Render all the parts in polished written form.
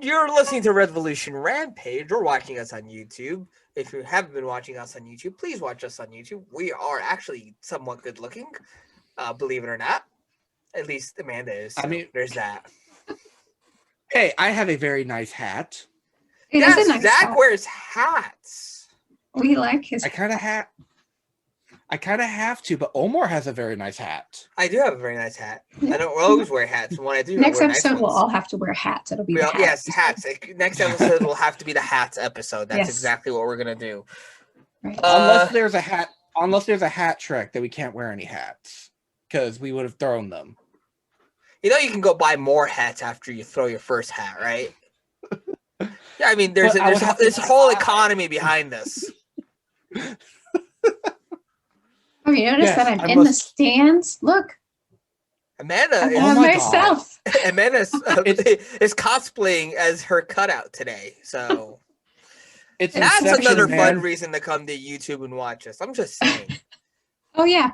You're listening to Revolution Rampage or watching us on YouTube. If you haven't been watching us on YouTube, please watch us on YouTube. We are actually somewhat good looking, believe it or not. At least Amanda is. So there's that. Hey, I have a very nice hat. Yes, Zach wears hats. We like his. I kind of have to, but Omar has a very nice hat. I do have a very nice hat. I don't always wear hats. When I do, next I wear episode nice we'll all have to wear hats. It'll be yes, hats. Next episode will have to be the hats episode. That's exactly what we're gonna do. Right. Unless there's a hat trick that we can't wear any hats because we would have thrown them. You know, you can go buy more hats after you throw your first hat, right? Yeah, I mean, there's this whole economy behind this. Oh, you notice that I'm in the stands? Look. Amanda Amanda is cosplaying as her cutout today. So that's another fun reason to come to YouTube and watch us. I'm just saying. Oh, yeah.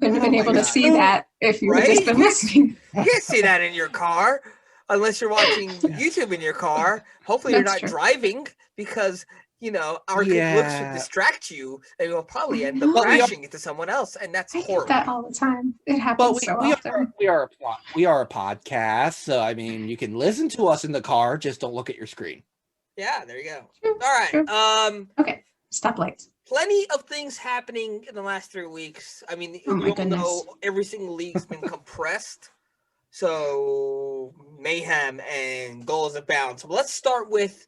Wouldn't have been able to see that if you had just been listening. You can't see that in your car unless you're watching YouTube in your car. Hopefully you're not driving because, you know, our good looks would distract you and you'll probably end up crashing into someone else. And that's horrible. I get that all the time. It happens so often. We are a podcast. So, I mean, you can listen to us in the car. Just don't look at your screen. Yeah, there you go. True, all right. True. Okay. Stoplights. Plenty of things happening in the last 3 weeks. I mean, we all know every single league's been compressed. So, mayhem and goals abound. So, let's start with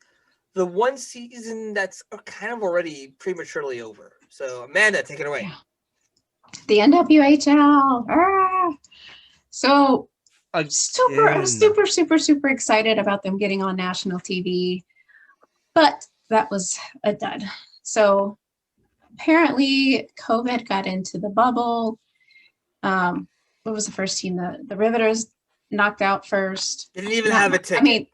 the one season that's kind of already prematurely over. So, Amanda, take it away. Yeah. The NWHL. So, I'm super excited about them getting on national TV. But that was a dud. So, apparently, COVID got into the bubble. What was the first team? The Riveters knocked out first. Didn't even have a ticket. I mean,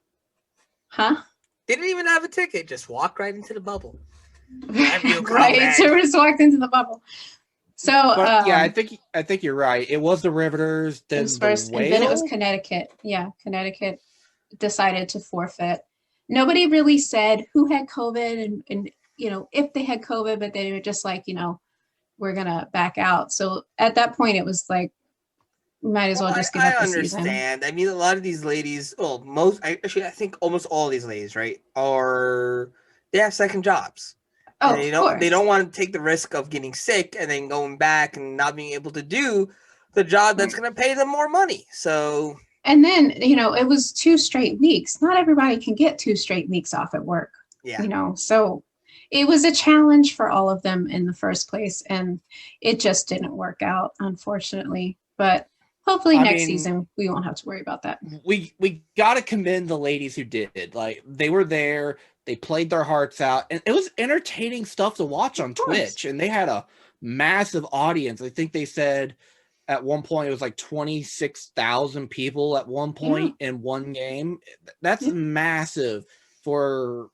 Didn't even have a ticket. Just walked right into the bubble. Right. So we just walked into the bubble. So yeah, I think you're right. It was the Riveters. Then first, and then it was Connecticut. Yeah, Connecticut decided to forfeit. Nobody really said who had COVID and you know, if they had COVID, but they were just like, you know, we're gonna back out. So at that point, it was like, we might as well just give up the season. I understand. I mean, a lot of these ladies, I think almost all of these ladies, right, they have second jobs. Oh, they don't want to take the risk of getting sick and then going back and not being able to do the job that's going to pay them more money. So. And then, you know, it was 2 straight weeks. Not everybody can get 2 straight weeks off at work. Yeah. You know, so it was a challenge for all of them in the first place, and it just didn't work out, unfortunately. But hopefully next season we won't have to worry about that. We got to commend the ladies who did. Like, they were there, they played their hearts out, and it was entertaining stuff to watch on Twitch. And they had a massive audience. I think they said at one point it was like 26,000 people at one point in one game. That's massive for,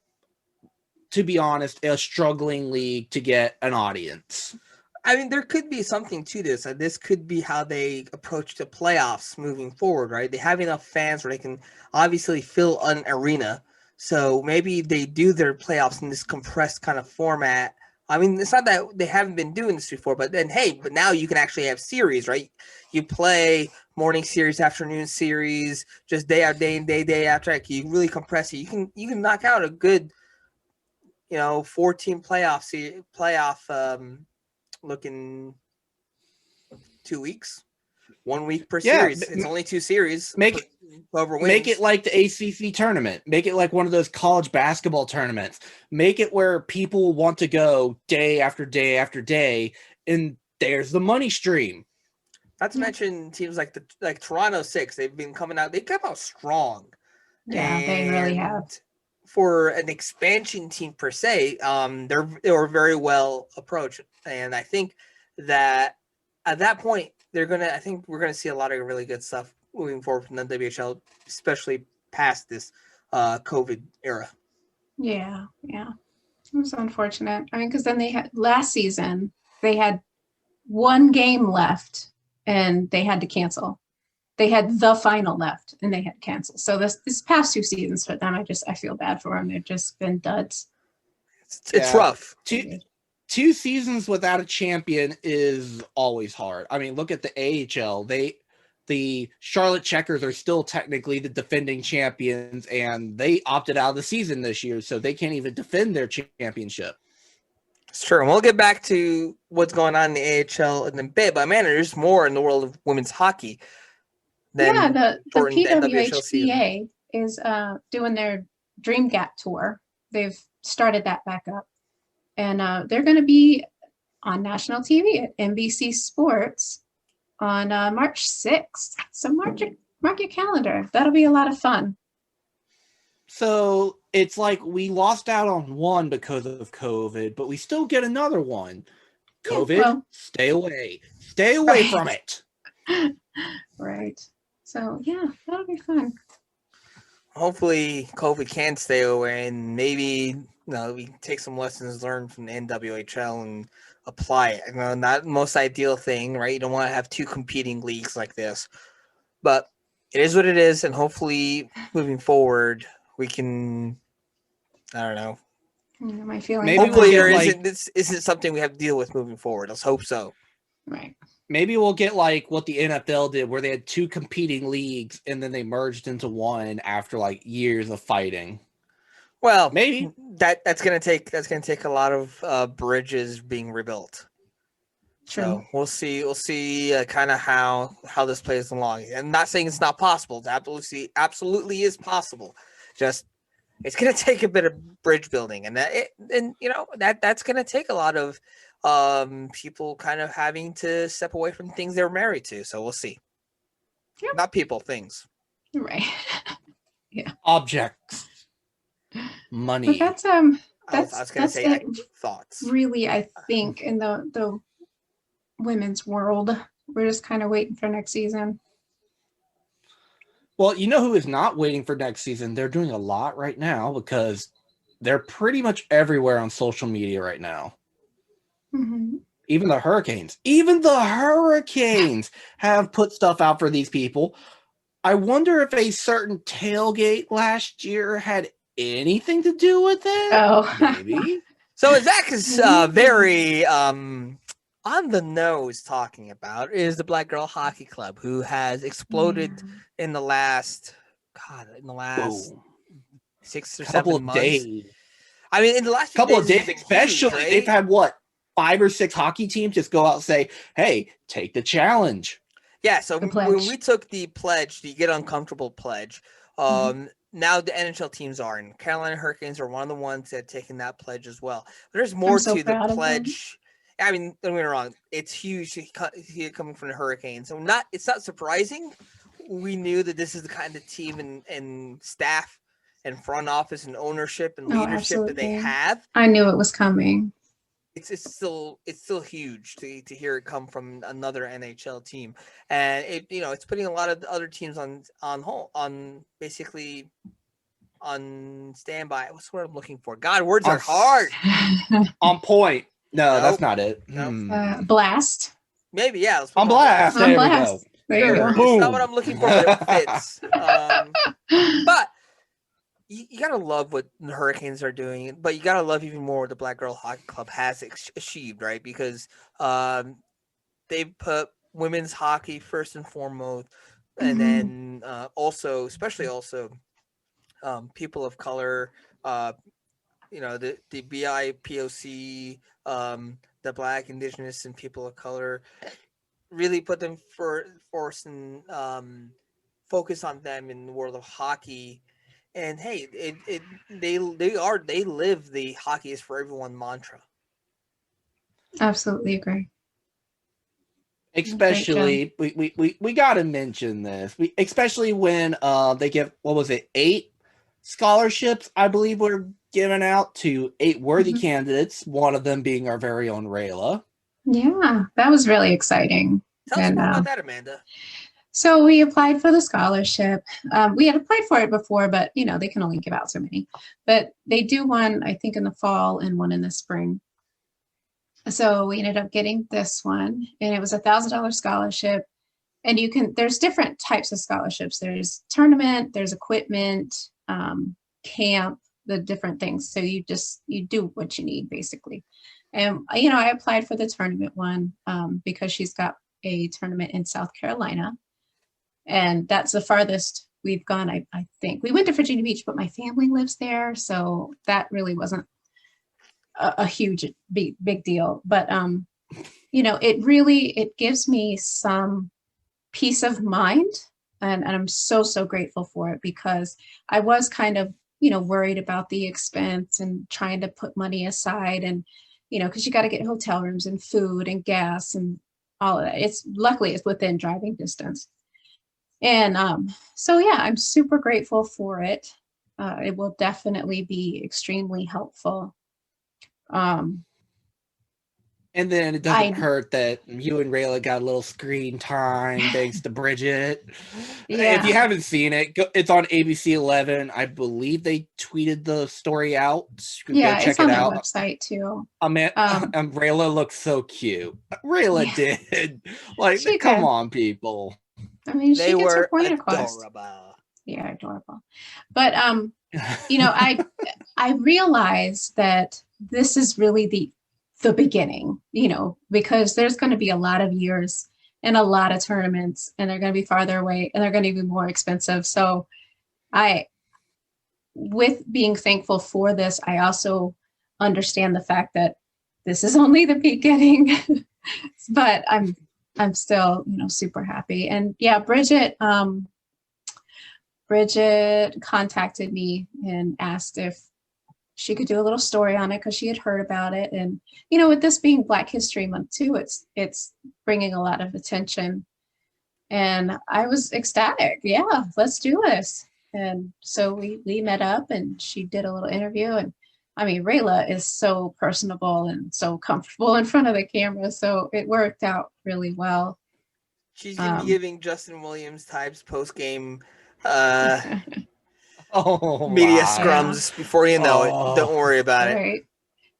to be honest, a struggling league to get an audience. I mean, there could be something to this. This could be how they approach the playoffs moving forward, right? They have enough fans where they can obviously fill an arena. So maybe they do their playoffs in this compressed kind of format. I mean, it's not that they haven't been doing this before, but now you can actually have series, right? You play morning series, afternoon series, just day after. Like, you really compress it. You can knock out a good, 14 playoff looking 2 weeks, 1 week per series. It's only 2 series. Make it like the ACC tournament. Make it like one of those college basketball tournaments. Make it where people want to go day after day after day, and there's the money stream. Not to mention teams like Toronto 6. They've been coming out. They come out strong. Yeah, they really have. For an expansion team per se, they were very well approached, and I think that at that point we're gonna see a lot of really good stuff moving forward from the WHL, especially past this COVID era. Yeah, it was unfortunate. I mean, because then last season they had 1 game left and they had to cancel. they had the final left and they had canceled. So this past 2 seasons for them, I feel bad for them. They've just been duds. It's rough. Two seasons without a champion is always hard. I mean, look at the AHL. The Charlotte Checkers are still technically the defending champions, and they opted out of the season this year, so they can't even defend their championship. It's true. And we'll get back to what's going on in the AHL in a bit, but man, there's more in the world of women's hockey. The PWHPA is doing their Dream Gap tour. They've started that back up. And they're going to be on national TV at NBC Sports on March 6th. So mark your calendar. That'll be a lot of fun. So it's like we lost out on one because of COVID, but we still get another one. COVID, stay away. Stay away from it. Right. So, yeah, that'll be fun. Hopefully COVID can stay away, and maybe we can take some lessons learned from the NWHL and apply it. Not the most ideal thing, right? You don't want to have two competing leagues like this, but it is what it is, and hopefully moving forward we can. I don't know. My feeling. Maybe hopefully this isn't something we have to deal with moving forward. Let's hope so. Right. Maybe we'll get like what the NFL did, where they had two competing leagues and then they merged into one after like years of fighting. Well, maybe that's gonna take a lot of bridges being rebuilt. True. So we'll see kind of how this plays along. I'm not saying it's not possible. It absolutely is possible. Just it's gonna take a bit of bridge building, and that's gonna take a lot of people kind of having to step away from things they were married to. So we'll see. Yep. Not people, things. Right. Yeah. Objects. Money. But that's I was gonna say thoughts. Really, I think in the women's world, we're just kind of waiting for next season. Well, you know who is not waiting for next season? They're doing a lot right now because they're pretty much everywhere on social media right now. Mm-hmm. Even the Hurricanes have put stuff out for these people. I wonder if a certain tailgate last year had anything to do with it. Oh, maybe. So Zach is very on the nose talking about is the Black Girl Hockey Club, who has exploded in the last 6 or 7 months. Days. I mean, in the last couple of days, huge, especially right? They've had 5 or 6 hockey teams just go out and say, "Hey, take the challenge." Yeah. So when we took the pledge, the Get Uncomfortable pledge, now the NHL teams are, and Carolina Hurricanes are one of the ones that have taken that pledge as well. There's more to the pledge. I mean, don't get me wrong, it's huge coming from the Hurricanes. So it's not surprising. We knew that this is the kind of team and staff and front office and ownership and leadership that they have. I knew it was coming. It's still huge to hear it come from another NHL team, and it's putting a lot of the other teams on standby. What's the word I'm looking for? God, words are hard. On point. No, Nope. that's not it. Nope. Blast. Maybe, yeah. On blast. There we go. There you go. It's not what I'm looking for, but it fits. But you gotta love what the Hurricanes are doing, but you gotta love even more what the Black Girl Hockey Club has achieved, right? Because they put women's hockey first and foremost, and then especially people of color, the BIPOC, the Black, Indigenous, and people of color, really put them force and focus on them in the world of hockey. And hey, they live the hockey is for everyone mantra. Absolutely agree. Especially, we got to mention this. Especially when they give 8 scholarships, I believe, were given out to 8 worthy candidates. One of them being our very own Rayla. Yeah, that was really exciting. Tell us more about that, Amanda. So we applied for the scholarship. We had applied for it before, but they can only give out so many. But they do one, I think, in the fall and one in the spring. So we ended up getting this one, and it was $1,000 scholarship. and there's different types of scholarships. There's tournament, there's equipment, camp, the different things. So you do what you need basically. And, I applied for the tournament one because she's got a tournament in South Carolina. And that's the farthest we've gone, I think. We went to Virginia Beach, but my family lives there. So that really wasn't a huge, big deal. But, it gives me some peace of mind. And I'm so, so grateful for it, because I was kind of, worried about the expense and trying to put money aside, and, because you got to get hotel rooms and food and gas and all of that. Luckily it's within driving distance. And so, yeah, I'm super grateful for it. It will definitely be extremely helpful. And then it doesn't hurt that you and Rayla got a little screen time thanks to Bridget. Yeah. If you haven't seen it, it's on ABC 11. I believe they tweeted the story out. Yeah, check it's on it their out. website too. Rayla looks so cute. Rayla did. Come on, people. I mean, she gets her point across. Yeah, adorable. But I realize that this is really the beginning, because there's going to be a lot of years and a lot of tournaments, and they're going to be farther away, and they're going to be more expensive. So with being thankful for this, I also understand the fact that this is only the beginning, but I'm still, super happy. And yeah, Bridget contacted me and asked if she could do a little story on it, because she had heard about it. And, with this being Black History Month too, it's bringing a lot of attention. And I was ecstatic. Yeah, let's do this. And so we met up, and she did a little interview. And I mean, Rayla is so personable and so comfortable in front of the camera. So it worked out really well. She's going to be giving Justin Williams types post-game media scrums before you know it. Don't worry about it.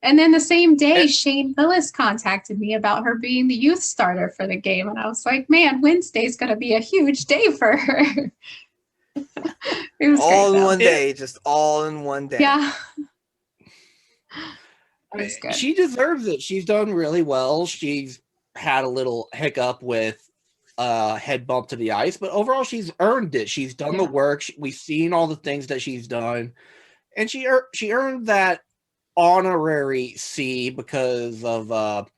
And then the same day, Shane Phillis contacted me about her being the youth starter for the game. And I was like, man, Wednesday's going to be a huge day for her. It was all in one day, just all in one day. Yeah. She deserves it. She's done really well. She's had a little hiccup with head bump to the ice, but overall she's earned it. She's done the work. We've seen all the things that she's done, and she earned that honorary C because of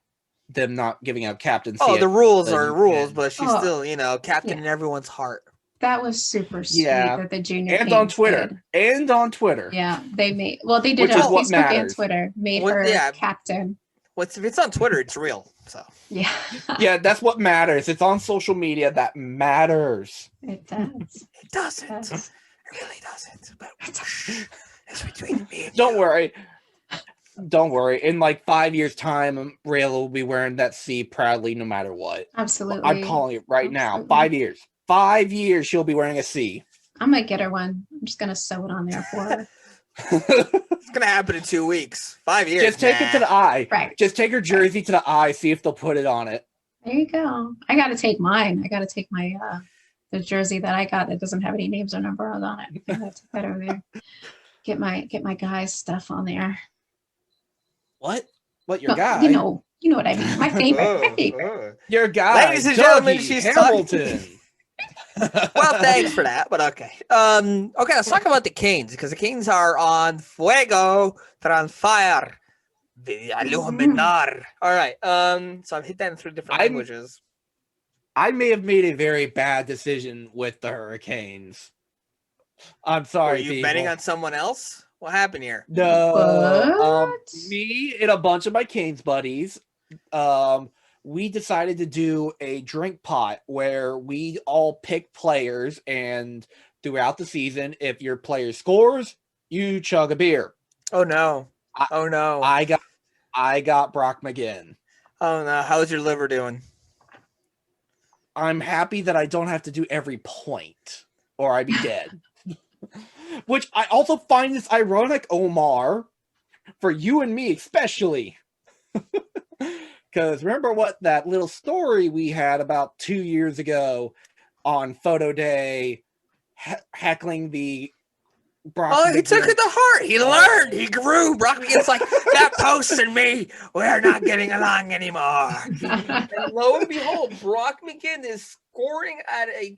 them not giving out captaincy. The rules are rules, but she's still, captain in everyone's heart. That was super sweet that the junior and on Twitter did. And on Twitter. Yeah, they did it on Facebook and Twitter. Made her captain. If it's on Twitter, it's real. So yeah. Yeah, that's what matters. It's on social media that matters. It does. It doesn't. It really doesn't. But it's between me and Don't worry. In 5 years' time, Rayla will be wearing that C proudly no matter what. Absolutely. I'm calling it right now. 5 years. 5 years she'll be wearing a C. I'm going to get her one. I'm just going to sew it on there for her. It's going to happen in 2 weeks. 5 years. Just take it to the eye. Right. Just take her jersey to the eye, see if they'll put it on it. There you go. I got to take mine. I got to take my the jersey that I got that doesn't have any names or numbers on it. I got to take that over there. Get my guy's stuff on there. What your guy? You know what I mean. My favorite. Your guy. Ladies and gentlemen, she's Hamilton. Well, thanks for that, but okay. Okay, let's talk about the Canes, because the Canes are on fuego. They're on fire. Iluminar. All right. So I've hit that in 3 different languages. I may have made a very bad decision with the Hurricanes. I'm sorry. Were you betting on someone else? What happened here? No. Me and a bunch of my Canes buddies, we decided to do a drink pot where we all pick players, and throughout the season, if your player scores, you chug a beer. Oh no. I got Brock McGinn. Oh no. How's your liver doing? I'm happy that I don't have to do every point, or I'd be dead. Which I also find this ironic, Omar, for you and me especially. Because remember what that little story we had about 2 years ago on Photo Day, heckling the Brock Oh, he took McGinn. it to heart. He learned. He grew. Brock McGinn's like, that post and me, we're not getting along anymore. And lo and behold, Brock McGinn is scoring at a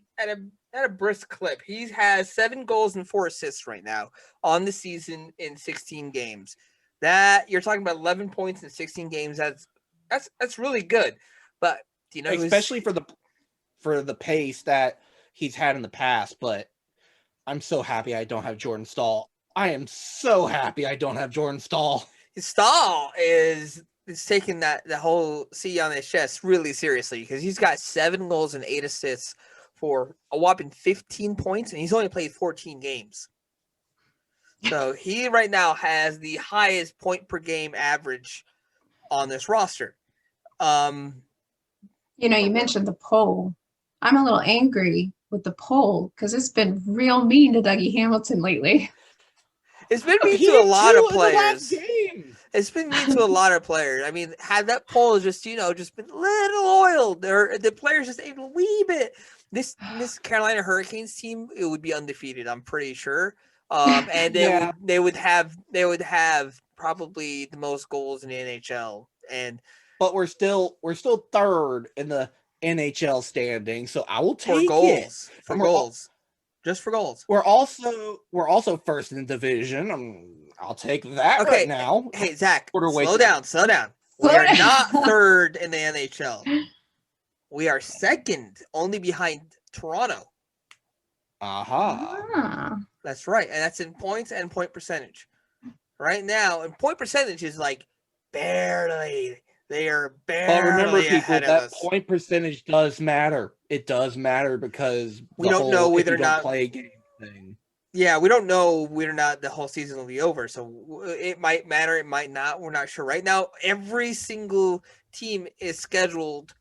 brisk clip. He has 7 goals and 4 assists right now on the season in 16 games. That you're talking about 11 points in 16 games. That's really good. But you know, especially for the pace that he's had in the past. But I'm so happy I don't have Jordan Stahl. I am so happy I don't have Jordan Stahl. Stahl is taking the whole C on his chest really seriously because he's got 7 goals and 8 assists for a whopping 15 points, and he's only played 14 games. So he right now has the highest point per game average on this roster. You mentioned the poll. I'm a little angry with the poll because it's been real mean to Dougie Hamilton lately. It's been mean to a lot of players. It's been mean to a lot of players. I mean, had that poll just been a little oiled, or the players just a wee bit. This Carolina Hurricanes team, it would be undefeated, I'm pretty sure. And they would have probably the most goals in the NHL. But we're still third in the NHL standing, so I will take goals. it. For goals. Just for goals. We're also first in the division. I'll take that right now. Hey, Zach, slow down. We are not third in the NHL. We are second, only behind Toronto. Aha. That's right. And that's in points and point percentage. Right now, and point percentage is like barely. They are barely But remember, people, ahead of that us. point percentage does matter. It does matter because we don't know whether or not play a game thing. Yeah, we don't know whether or not the whole season will be over. So it might matter, it might not. We're not sure. Right now, every single team is scheduled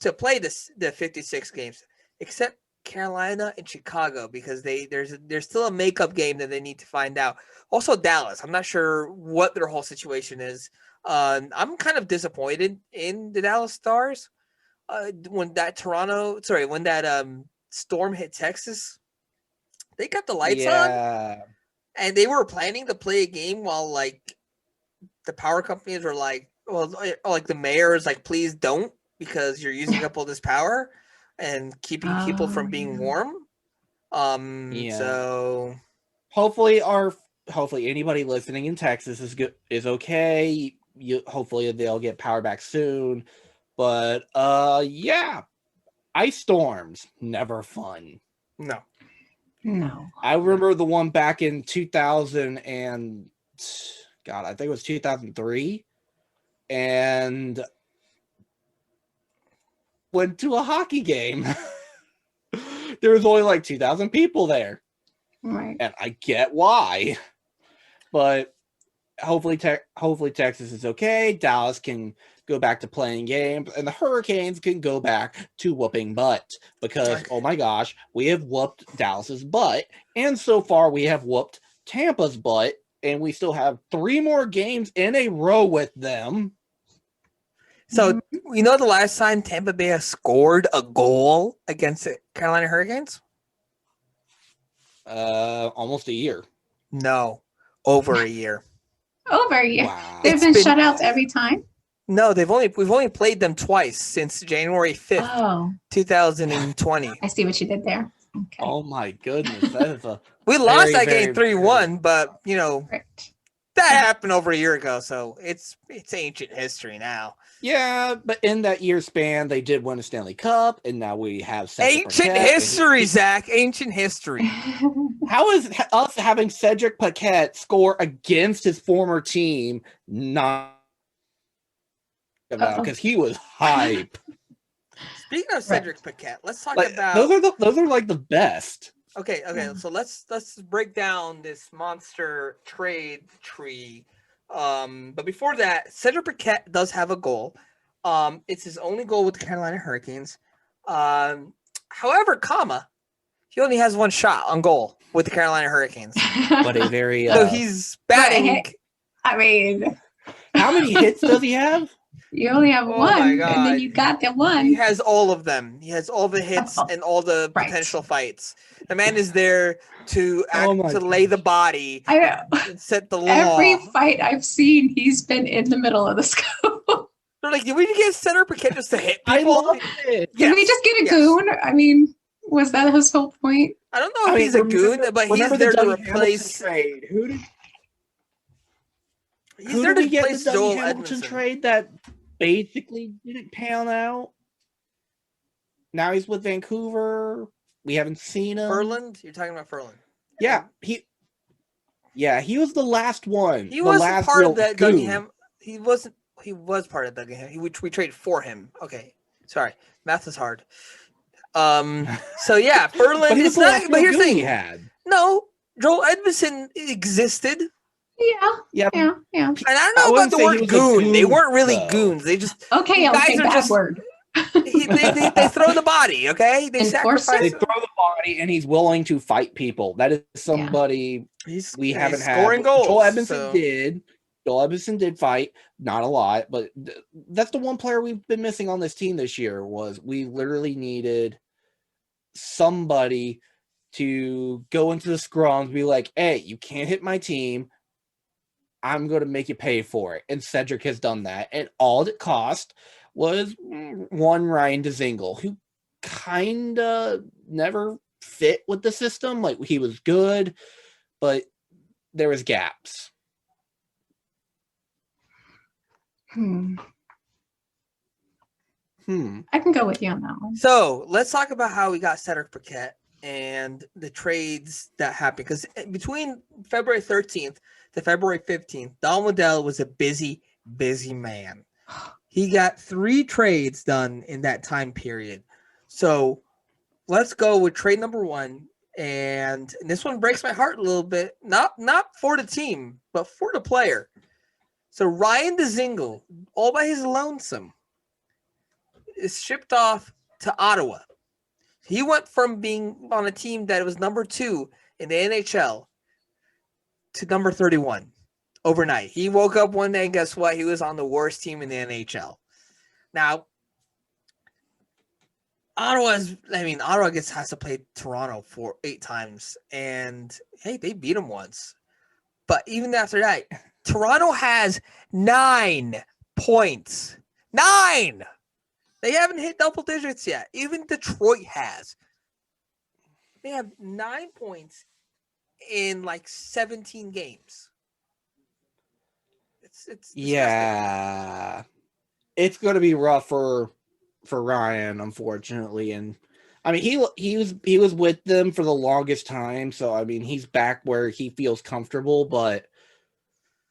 to play the 56 games, except Carolina and Chicago, because there's still a makeup game that they need to find out. Also, Dallas. I'm not sure what their whole situation is. I'm kind of disappointed in the Dallas Stars. When that storm hit Texas, they got the lights on, and they were planning to play a game while like the power companies were like, well, like the mayor is like, please don't, because you're using up all this power and keeping people from being warm. So hopefully anybody listening in Texas is okay. Hopefully they'll get power back soon. But ice storms, never fun. No. I remember the one back in 2000 and I think it was 2003, and went to a hockey game. There was only like 2,000 people there. Right. And I get why. But hopefully Texas is okay. Dallas can go back to playing games, and the Hurricanes can go back to whooping butt, because oh my gosh, we have whooped Dallas's butt, and so far we have whooped Tampa's butt, and we still have 3 more games in a row with them. So you know the last time Tampa Bay has scored a goal against the Carolina Hurricanes? Almost a year. No, over a year. Over a year. Wow. They've been shutouts every time. No, we've only played them twice since January 5th, 2020. I see what you did there. Okay. Oh my goodness, that is a we lost that game 3-1, but that happened over a year ago, so it's ancient history now. Yeah, but in that year span, they did win a Stanley Cup, and now we have ancient history, Zach. Ancient history. How is us having Cedric Paquette score against his former team not about, because he was hype? Speaking of Cedric Paquette, let's talk about those are like the best. Okay. So let's break down this monster trade tree. But before that, Cedric Paquette does have a goal. It's his only goal with the Carolina Hurricanes. However, he only has 1 shot on goal with the Carolina Hurricanes. But a very so he's batting. I mean, how many hits does he have? You only have Oh one, my and then God. you got the He one. has all of them. He has all the hits Oh, and all the right. potential fights. The man is there to Oh my lay the body I and set the law. every fight I've seen, he's been in the middle of the scope. They're like, did we get Cedric Paquette just to hit I people? love it. Did we just get a yes. goon? I mean, was that his whole point? I don't know if he's a goon, but he's remember there the to Dougie Hamilton replace. trade. He's Who there did to we get replace the Dougie Joel Hamilton Edmondson. trade that basically didn't pan out? Now he's with Vancouver. We haven't seen him. Ferland? You're talking about Ferland. Yeah, he was the last one. He the wasn't last part real of that goon. Dougie Ham. He wasn't. He was part of Dougie Ham. We traded for him. Okay, sorry, math is hard. So yeah, Ferland. But he was It's the last not. But real here's the goon he thing. had. No, Joel Edmondson existed, Yeah, and Yeah. I don't I know about wouldn't the say he word was a goon. They goon, weren't really though. goons. They just Okay, guys okay, are bad just- word. they throw the body. Okay, they Enforcer? they sacrifice. throw the body, and he's willing to fight people. That is somebody we haven't had. scoring goals. Joel Edmondson so- did. Joel Edmondson did fight, not a lot, but that's the one player we've been missing on this team this year. Was we literally needed somebody to go into the scrums and be like, "Hey, you can't hit my team. I'm going to make you pay for it." And Cedric has done that, and all it cost was one Ryan Dzingel, who kind of never fit with the system. Like, he was good, but there was gaps. I can go with you on that one. So let's talk about how we got Cedric Paquette and the trades that happened. Because between February 13th to February 15th, Don Waddell was a busy man. He got 3 trades done in that time period. So let's go with trade number 1. And this one breaks my heart a little bit. Not for the team, but for the player. So Ryan Dzingel, all by his lonesome, is shipped off to Ottawa. He went from being on a team that was number 2 in the NHL to number 31 overnight. He woke up one day and guess what? He was on the worst team in the NHL. Now, Ottawa has to play Toronto for 8 times, and hey, they beat them once. But even after that, Toronto has 9 points. 9! They haven't hit double digits yet. Even Detroit has. They have 9 points in like 17 games. It's disgusting. Yeah, it's going to be rough for Ryan, unfortunately. And I mean, he was with them for the longest time, so I mean, he's back where he feels comfortable. But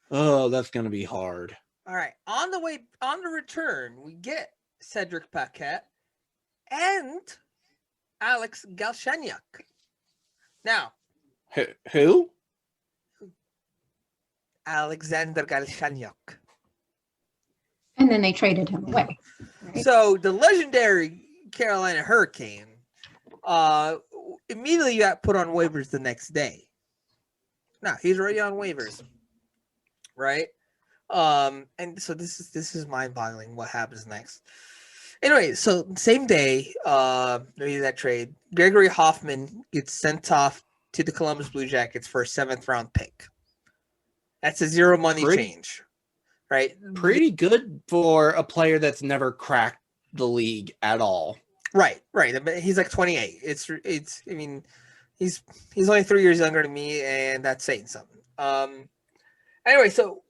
that's going to be hard. All right, on the return, we get Cedric Paquette and Alex Galchenyuk. Now, Who? Alexander Galchenyuk. And then they traded him away. Right? So the legendary Carolina Hurricane immediately got put on waivers the next day. Now he's already on waivers, right? And so this is mind-boggling what happens next. Anyway, so same day, that trade, Gregory Hoffman gets sent off to the Columbus Blue Jackets for a 7th round pick. That's a zero money change, right? Pretty good for a player that's never cracked the league at all. Right. He's like 28. It's. I mean, he's only 3 years younger than me, and that's saying something. Anyway, so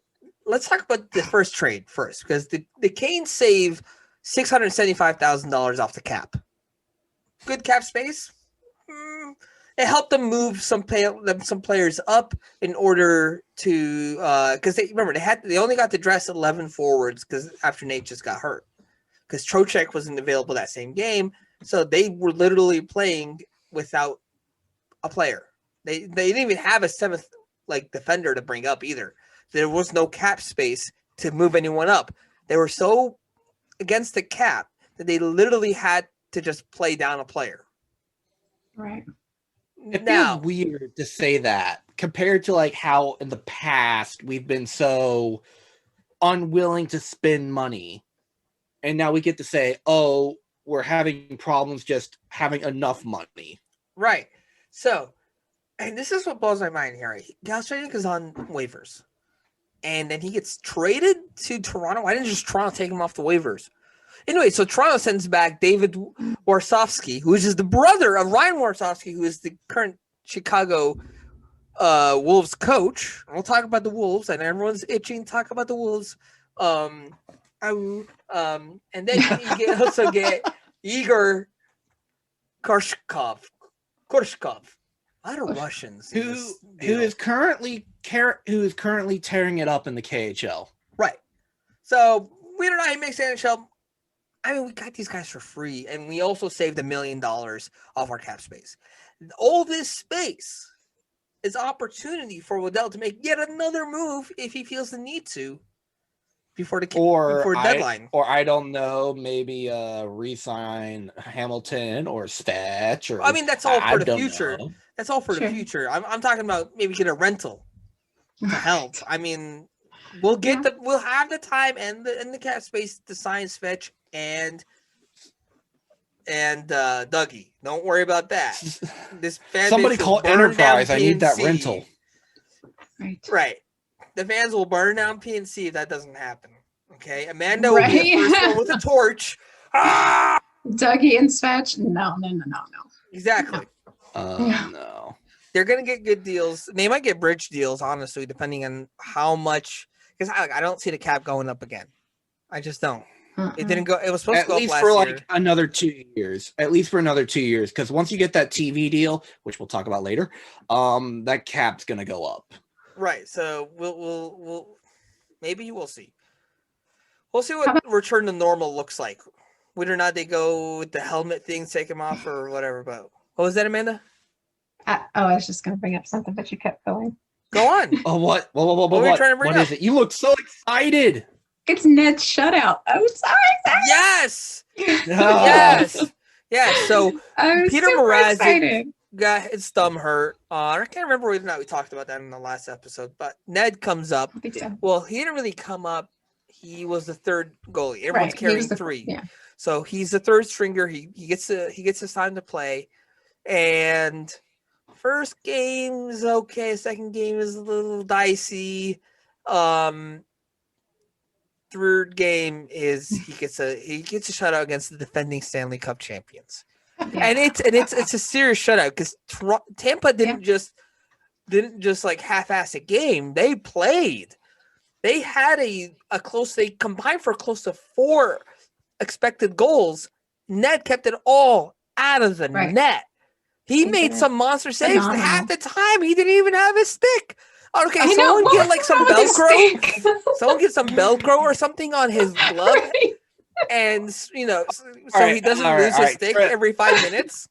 let's talk about the first trade first, because the Canes save $675,000 off the cap. Good cap space. It helped them move some players up in order to because they only got to dress 11 forwards because after Nate just got hurt, because Trocheck wasn't available that same game, so they were literally playing without a player. They didn't even have a 7th defender to bring up either. There was no cap space to move anyone up. They were so against the cap that they literally had to just play down a player. Right. It Now, feels weird to say that compared to how in the past we've been so unwilling to spend money. and now we get to say, oh, we're having problems just having enough money. Right. So, and this is what blows my mind here. Galchenyuk is on waivers, and then he gets traded to Toronto. Why didn't just Toronto take him off the waivers? Anyway, so Toronto sends back David Warsofsky, who is the brother of Ryan Warsofsky, who is the current Chicago Wolves coach. We'll talk about the Wolves, and everyone's itching to talk about the Wolves. And then you also get Igor Korshkov. A lot of Russians. Who is currently tearing it up in the KHL. Right. So we don't know how he makes the NHL. I mean, we got these guys for free, and we also saved $1 million off our cap space. All this space is opportunity for Waddell to make yet another move if he feels the need to before deadline. Or I don't know, maybe re-sign Hamilton or Svetch. Or I mean, that's all for the don't future. know. That's all for the future. I'm talking about maybe get a rental to help. I mean, we'll have the time and the cap space to sign Svetch and Dougie. Don't worry about that. This fan Somebody base call will burn Enterprise. down I need that PNC. rental. Right. The fans will burn down PNC if that doesn't happen. Okay. Amanda will be the first one with a torch. Ah! Dougie and Svetch? No. Exactly. No. They're gonna get good deals. They might get bridge deals, honestly, depending on how much. Because I don't see the cap going up again. I just don't. It didn't go. It was supposed to go up last year. At least for another 2 years. At least for another 2 years, because once you get that TV deal, which we'll talk about later, that cap's gonna go up. Right. So we'll maybe we'll see. We'll see what return to normal looks like. Whether or not they go with the helmet thing, take them off or whatever. But what was that, Amanda? I was just going to bring up something, but you kept going. Go on. Oh, what? What were you trying to bring what up? is it? You look so excited. It's Ned's shutout. I'm sorry. Yes. No. Yes. Yeah. So I'm Peter super Mrazek excited. got his thumb hurt. I can't remember whether or not we talked about that in the last episode, but Ned comes up. We do. Well, he didn't really come up. He was the third goalie. Everyone's Right, he was carrying the- three. yeah. So he's the third stringer. He gets his time to play. And first game is okay. Second game is a little dicey. Third game is he gets a shutout against the defending Stanley Cup champions. And it's a serious shutout because Tampa didn't just like half-ass a game. They played. They had a close. They combined for close to 4 expected goals. Ned kept it all out of the net. He made some monster saves. Phenomenal. Half the time, he didn't even have his stick. Okay, I know, someone what get was like some wrong with his Velcro. stick? Someone get some Velcro or something on his glove, Right. and so he doesn't all lose right, his stick every 5 minutes.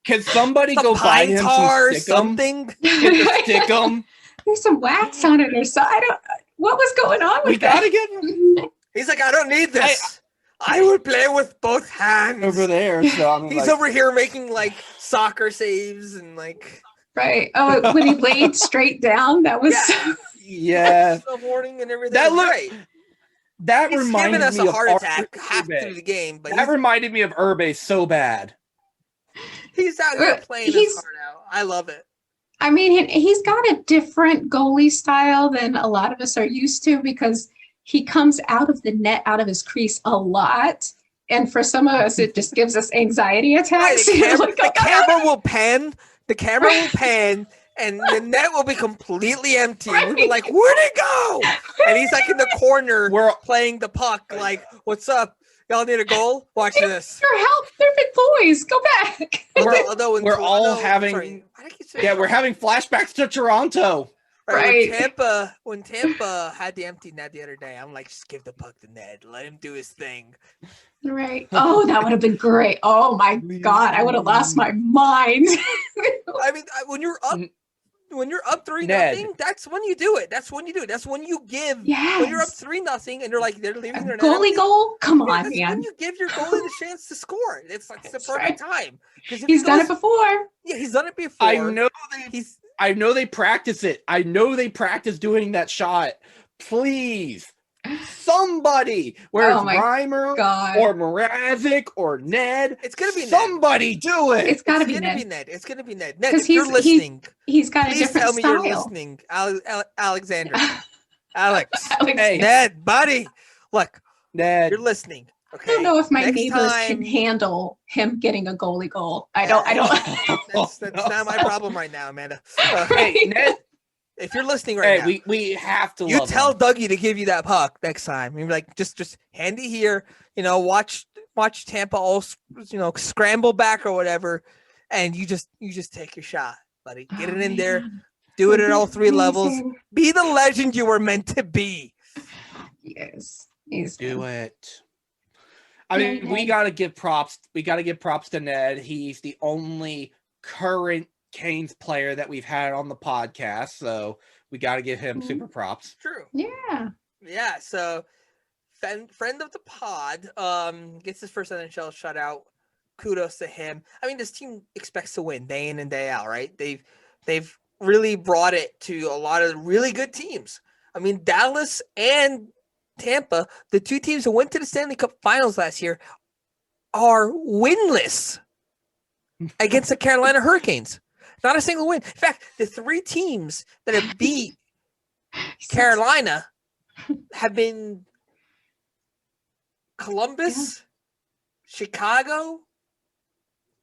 Can somebody Some go buy pine him tar or some stick 'em? something. Stick 'em? There's some wax on it or so. I don't. What was going on with We gotta that? get him He's like, I don't need this. I would play with both hands. over there. So I mean, He's over here making like soccer saves and like Right. Oh, when he laid straight down, that was. yeah. snowboarding and everything. That was look- great. That He's reminded giving us me a of heart Arthur attack half Urbe. through the game, but That reminded me of Urbe so bad. he's out here playing his He's- heart out. I love it. I mean, he's got a different goalie style than a lot of us are used to because he comes out of the net, out of his crease a lot. And for some of us, it just gives us anxiety Right, attacks. the camera, Like, the camera will pan. The camera will pan, and the net will be completely empty. We'll be like, "Where'd it go?" And he's like in the corner, We're playing the puck. Like, "What's up? Y'all need a goal? Watch this." your help, perfect boys, go back. we're all having- we're having flashbacks to Toronto. Right. Right. When Tampa had the empty net the other day, I'm like, just give the puck to Ned. Let him do his thing. Right. Oh, that would have been great. Oh my God, I would have lost my mind. I mean, when you're up, 3-0, Ned. that's when you do it. That's when you do it. That's when you give. Yes. When you're up 3-0 and they're like they're leaving their net Goalie empty, goal? Come yeah, on, that's man. when you give your goalie the chance to score. It's like the That's perfect time. 'Cause if He's he done it goes- before. Yeah, he's done it before. I know they practice it. I know they practice doing that shot. Please Somebody, whether Oh it's my Reimer God. or Mrazek or Ned, It's gonna be Ned. somebody do it. It's got to It's be gonna be Ned. Ned. It's gonna be Ned. Ned, 'Cause if you're listening, He's got a please different tell me style. you're listening, Alexander, Alex, Alex, Hey. Ned, buddy. Look, Ned, you're listening. I Okay. don't know if my Next neighbors time- can handle him getting a goalie goal. I don't. That's not my problem right now, Amanda. Hey, Ned. If you're listening right Hey, now, we have to. you love tell him. Dougie to give you that puck next time. You're like, just hand it here. Watch Tampa all scramble back or whatever, and you just take your shot, buddy. Get it in there. Do it at all three levels. Be the legend you were meant to be. Yes, he's Do good. it. I mean, Yeah, we Ned. gotta give props. We gotta give props to Ned. He's the only current Canes player that we've had on the podcast, so we gotta give him Mhm. super props. True. Yeah. Yeah. So, friend of the pod, gets his first NHL shutout. Kudos to him. I mean, this team expects to win day in and day out, right? They've really brought it to a lot of really good teams. I mean, Dallas and Tampa, the two teams that went to the Stanley Cup Finals last year, are winless against the Carolina Hurricanes. Not a single win. In fact, the three teams that have beat Carolina have been Columbus, Chicago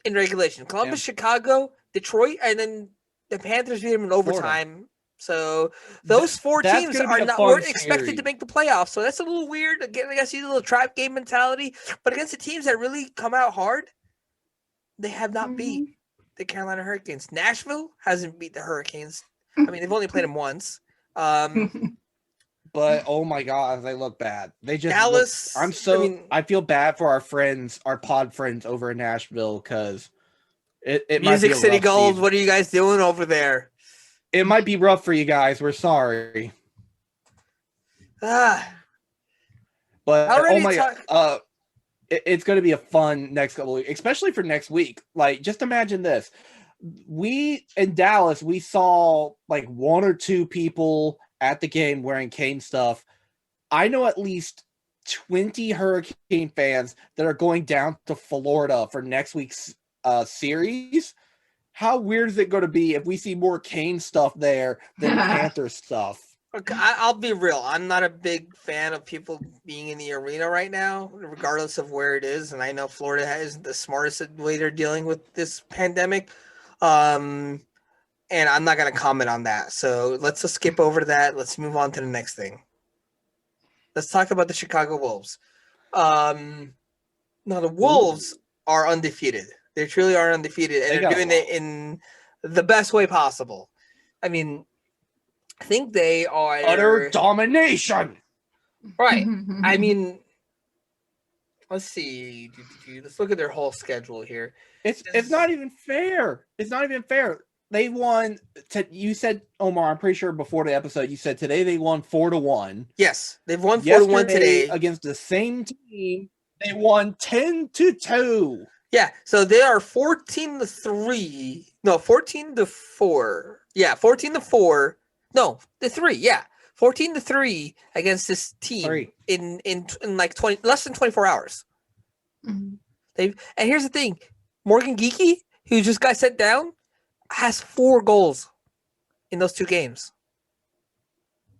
in regulation. Columbus, Chicago, Detroit, and then the Panthers beat them in overtime. So those four That's teams gonna be are a not fun weren't expected series. to make the playoffs. So that's a little weird. Again, I guess you a little trap game mentality. But against the teams that really come out hard, they have not beat the Carolina Hurricanes. Nashville hasn't beat the Hurricanes. I mean, they've only played them once. But oh my god, they look bad. They just Dallas. I feel bad for our friends, our pod friends over in Nashville, because it might Music be a City rough Gold. season. What are you guys doing over there? It might be rough for you guys. We're sorry. Ah, But Already oh my talk- god, it's going to be a fun next couple of weeks, especially for next week. Like, just imagine this: we in Dallas, we saw like one or two people at the game wearing Cane stuff. I know at least 20 Hurricane fans that are going down to Florida for next week's series. How weird is it going to be if we see more Cane stuff there than Panther stuff? Okay, I'll be real. I'm not a big fan of people being in the arena right now, regardless of where it is. And I know Florida isn't the smartest way they're dealing with this pandemic. And I'm not going to comment on that. So let's just skip over to that. Let's move on to the next thing. Let's talk about the Chicago Wolves. Now, the Wolves are undefeated. They truly are undefeated, and they're doing it in the best way possible. I mean, I think they are utter domination. Right. I mean, let's see. Let's look at their whole schedule here. It's not even fair. It's not even fair. They won. You said, Omar, I'm pretty sure before the episode, you said today they won 4-1. Yes, they've won 4-1 today against the same team. They won 10-2. Yeah, so they are 14-3. No, 14-4. Yeah, 14-4. No, the 3. Yeah, 14-3 against this team in like less than 24 hours. Mhm. And here's the thing: Morgan Geekie, who just got sent down, has 4 goals in those 2 games,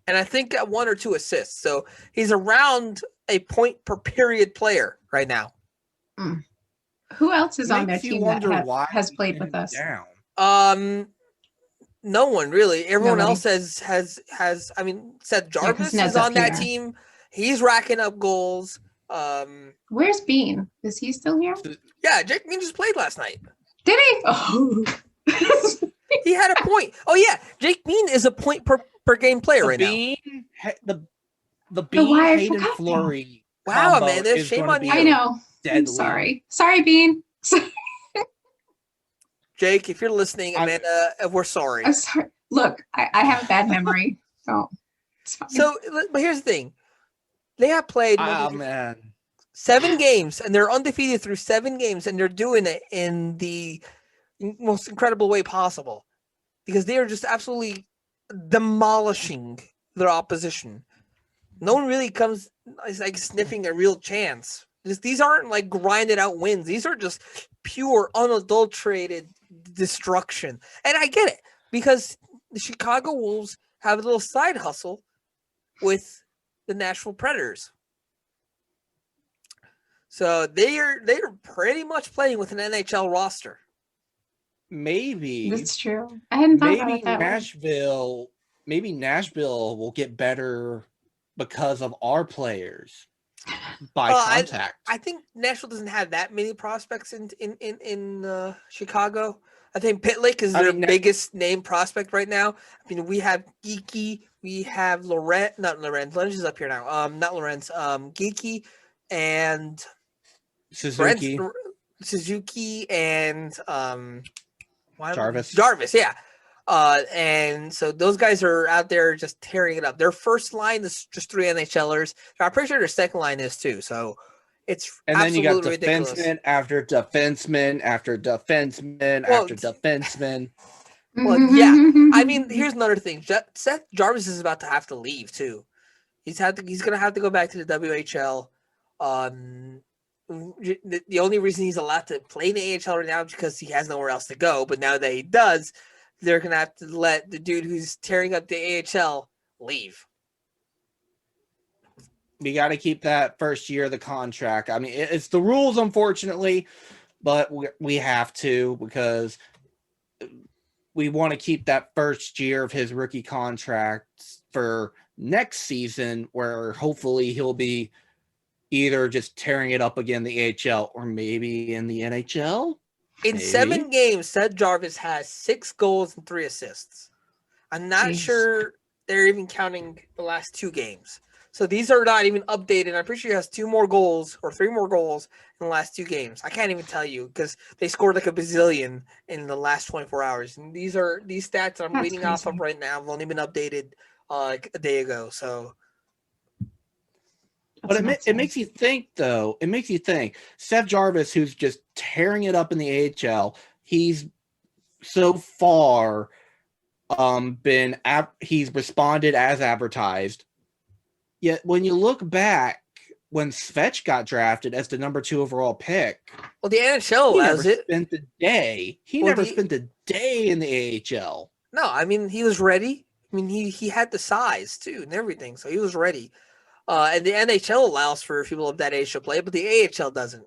and I think 1 or 2 assists. So he's around a point per period player right now. Who else is on their Makes you team that wonder why has we played sent with him us? down. No one really. Everyone Nobody. else has. I mean, Seth 'cause Jarvis Ned's is up on that here. team. He's racking up goals. Where's Bean? Is he still here? Yeah, Jake Bean just played last night. Did he? Oh. He had a point. Oh yeah, Jake Bean is a point per game player right now. The Bean why I Hayden forgot Fleury. Wow, combo man, is shame gonna on be you. I know. I'm deadly. sorry, Bean. Jake, if you're listening, Amanda, we're sorry. I'm sorry. Look, I have a bad memory. So it's fine. So, but here's the thing: they have played Man. 7 games, and they're undefeated through 7 games, and they're doing it in the most incredible way possible because they are just absolutely demolishing their opposition. no one really comes is like sniffing a real chance. These aren't like grinded out wins. These are just pure, unadulterated destruction. And I get it because the Chicago Wolves have a little side hustle with the Nashville Predators. So they are pretty much playing with an NHL roster. Maybe That's true. I hadn't thought about it that Nashville. Maybe Nashville will get better because of our players by contact. I think Nashville doesn't have that many prospects in Chicago. I think Pitlick is their biggest name prospect right now. I mean, we have Geeky, we have Lorenz is up here now. Not Lorenz, Geeky and Suzuki and Jarvis, yeah. And so those guys are out there just tearing it up. Their first line is just 3 NHLers. I'm pretty sure their second line is too. So it's then you got ridiculous. defenseman after defenseman after defenseman after defenseman. Well, yeah. I mean, here's another thing. Seth Jarvis is about to have to leave too. He's going to have to go back to the WHL. The only reason he's allowed to play in the AHL right now is because he has nowhere else to go. But now that he does, they're going to have to let the dude who's tearing up the AHL leave. We got to keep that first year of the contract. I mean, it's the rules, unfortunately, but we have to because we want to keep that first year of his rookie contract for next season, where hopefully he'll be either just tearing it up again in the AHL or maybe in the NHL. In 7 games, Seth Jarvis has 6 goals and 3 assists. I'm not sure they're even counting the last 2 games. So these are not even updated. I'm pretty sure he has 2 more goals or 3 more goals in the last 2 games. I can't even tell you because they scored like a bazillion in the last 24 hours. And these stats I'm reading off of right now have only been updated like a day ago. So. But it makes you think, though. It makes you think. Seth Jarvis, who's just tearing it up in the AHL, he's so far he's responded as advertised. Yet when you look back, when Svetch got drafted as the number 2 overall pick, well, the NHL allows it. He never spent a day in the AHL. No, I mean he was ready. I mean he had the size too and everything, so he was ready. And the NHL allows for people of that age to play, but the AHL doesn't.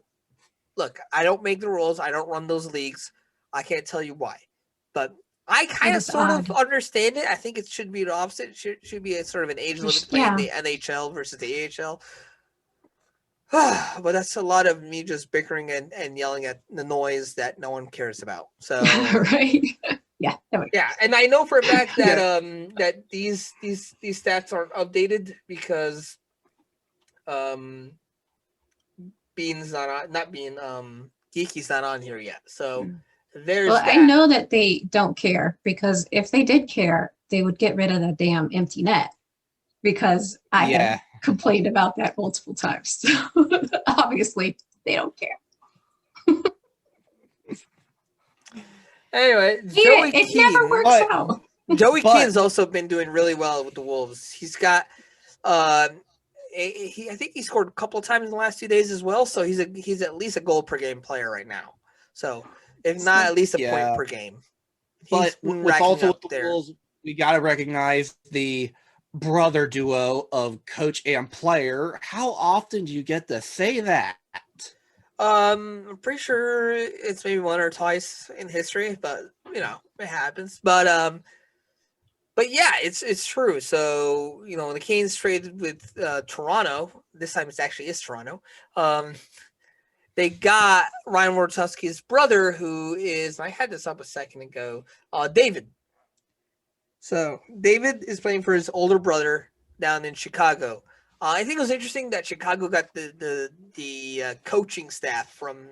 Look, I don't make the rules. I don't run those leagues. I can't tell you why. But I kind of sort of understand it. I think it should be the opposite. It should be a sort of an age limit playing the NHL versus the AHL. But that's a lot of me just bickering and yelling at the noise that no one cares about. So right. Yeah. Yeah, and I know for a fact that that these stats aren't updated because Bean's not being Geeky's not on here yet. So there's that. I know that they don't care because if they did care, they would get rid of that damn empty net because I have complained about that multiple times. So obviously they don't care. Anyway, it never works out. Joey Keane's also been doing really well with the Wolves. He's got I think he scored a couple of times in the last 2 days as well. So he's at least a goal per game player right now. So if not at least a point per game. But with also with the Wolves, we got to recognize the brother duo of coach and player. How often do you get to say that? I'm pretty sure it's maybe 1 or twice in history, but it happens. But yeah, it's true. So when the Canes traded with Toronto, this time it actually is Toronto. They got Ryan Wojciechowski's brother, who is, I had this up a second ago, David. So David is playing for his older brother down in Chicago. I think it was interesting that Chicago got the coaching staff from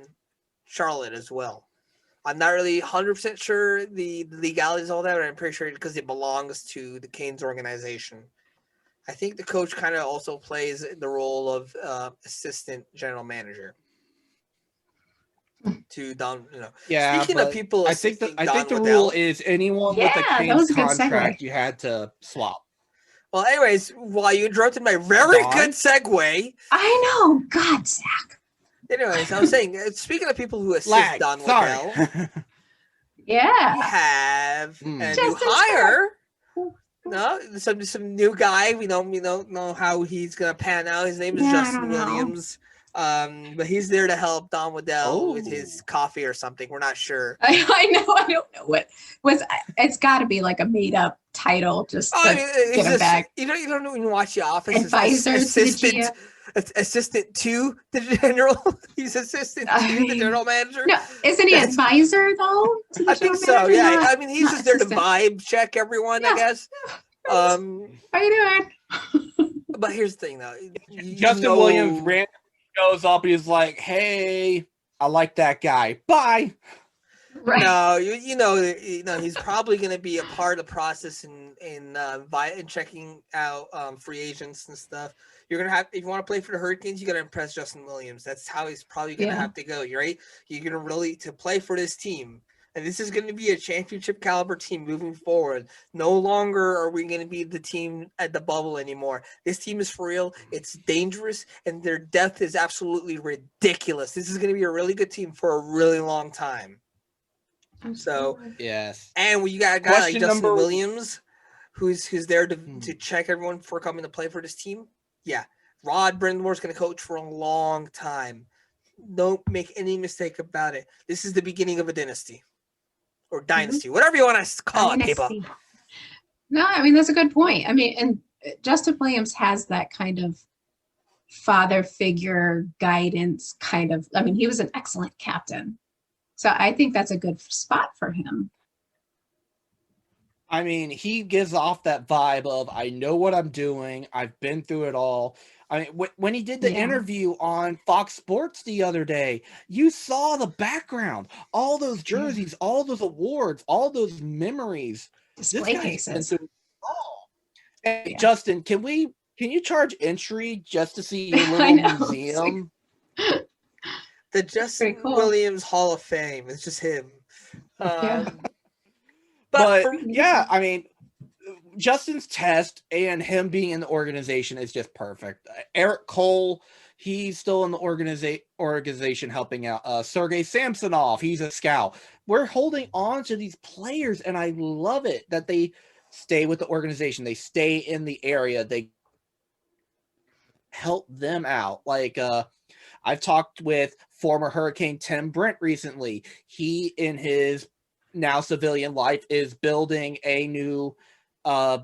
Charlotte as well. I'm not really 100% sure the legalities of all that, but I'm pretty sure because it belongs to the Canes organization. I think the coach kind of also plays the role of assistant general manager. To Don, Yeah. Speaking of people, I think the rule is anyone with a Canes contract you had to swap. Well, anyways, while you interrupted my very Dawn? good segue, I know. God, Zach. anyways, I was saying, speaking of people who assist Lag. Don Sorry. Waddell, Yeah. we have a new Justin hire. No, some new guy. We don't know how he's gonna pan out. His name is Yeah, I Justin don't know. Williams. But he's there to help Don Waddell with his Oh. coffee or something. We're not sure. I know. I don't know what was. It's got to be like a made up title just to I mean, it's get him just back. you don't even watch The Office. It's Advisor to the assistant, GM. assistant to the general. He's assistant I to the mean, general manager. No, isn't he That's- advisor though? To the I think general so. manager? Yeah, Not- I mean, he's not just there to assistant. vibe check everyone. I Yeah. guess. How you doing? But here's the thing, though. Justin Williams randomly goes up. He's like, "Hey, I like that guy. Bye." Right. No, you know, he's probably going to be a part of the process in checking out free agents and stuff. You're gonna have, if you want to play for the Hurricanes, you got to impress Justin Williams. That's how he's probably going to Yeah. have to go. Right? You're going to really to play for this team, and this is going to be a championship caliber team moving forward. No longer are we going to be the team at the bubble anymore. This team is for real. It's dangerous, and their depth is absolutely ridiculous. This is going to be a really good team for a really long time. So, Yes. and when you got a guy Question like Justin number- Williams, who's there to Hmm. check everyone for coming to play for this team, yeah, Rod Brind'Amour's going to coach for a long time. Don't make any mistake about it. This is the beginning of a dynasty or dynasty, whatever you want to call it, people. Dynasty. No, I mean that's a good point. I mean, and Justin Williams has that kind of father figure guidance kind of. I mean, he was an excellent captain, so I think that's a good spot for him. I mean, he gives off that vibe of, I know what I'm doing. I've been through it all. I mean, when he did the Yeah. interview on Fox Sports the other day, you saw the background, all those jerseys, all those awards, all those memories. Display guy's been cases. through it all. Hey, Yeah. Justin, can you charge entry just to see your I little know, it's like- museum? The Justin cool. Williams Hall of Fame. It's just him. Yeah. But for- yeah, I mean, Justin's test and him being in the organization is just perfect. Eric Cole, he's still in the organization helping out. Sergei Samsonov, he's a scout. We're holding on to these players, and I love it that they stay with the organization. They stay in the area. They help them out. Like I've talked with former Hurricane Tim Brent recently. He, in his now civilian life, is building a new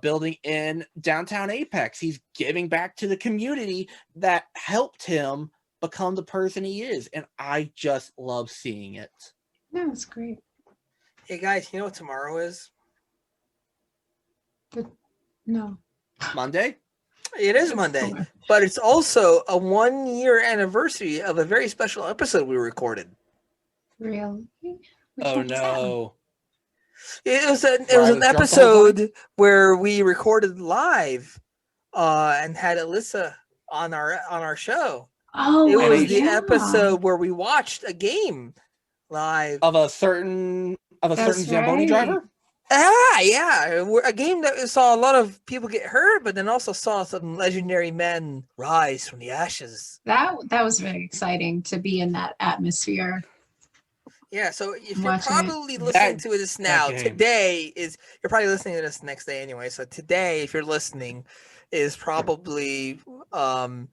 building in downtown Apex. He's giving back to the community that helped him become the person he is, and I just love seeing it. No, it's great. Hey guys, you know what tomorrow is? No. Monday? It is Monday, but it's also a 1-year anniversary of a very special episode we recorded. Really? Which Oh one was that one? no. It was Where I an was drunk the whole episode where we recorded live and had Alyssa on our show. Oh, It was the yeah. episode where we watched a game live. Of a certain That's Zamboni right. driver? Yeah, a game that saw a lot of people get hurt, but then also saw some legendary men rise from the ashes. That was very exciting to be in that atmosphere. Yeah, so if you're Watching it. probably listening to this now, game. today is, you're probably listening to this next day anyway. So today, if you're listening, is probably the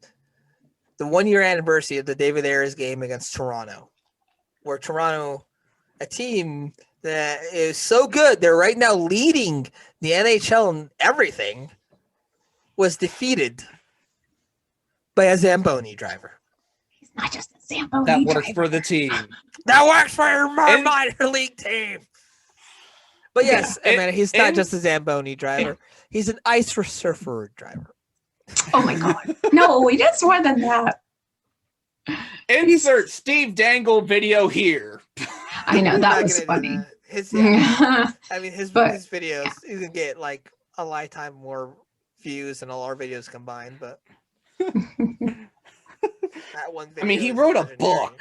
1-year anniversary of the David Ayres game against Toronto, where Toronto, a team that is so good, they're right now leading the NHL and everything, was defeated by a Zamboni driver. He's not just a Zamboni That works driver. for the team. That works for my And- minor league team. But yes, Yeah. man, he's not And- just a Zamboni driver. He's an ice for surfer driver. Oh my god. No, he does more than that. Insert Steve Dangle video here. I know We're that not was gonna do funny. that. His, Yeah. I mean, his But- videos, he's gonna get like a lifetime more views than all our videos combined. But that one video, I mean, he is wrote a legendary. book.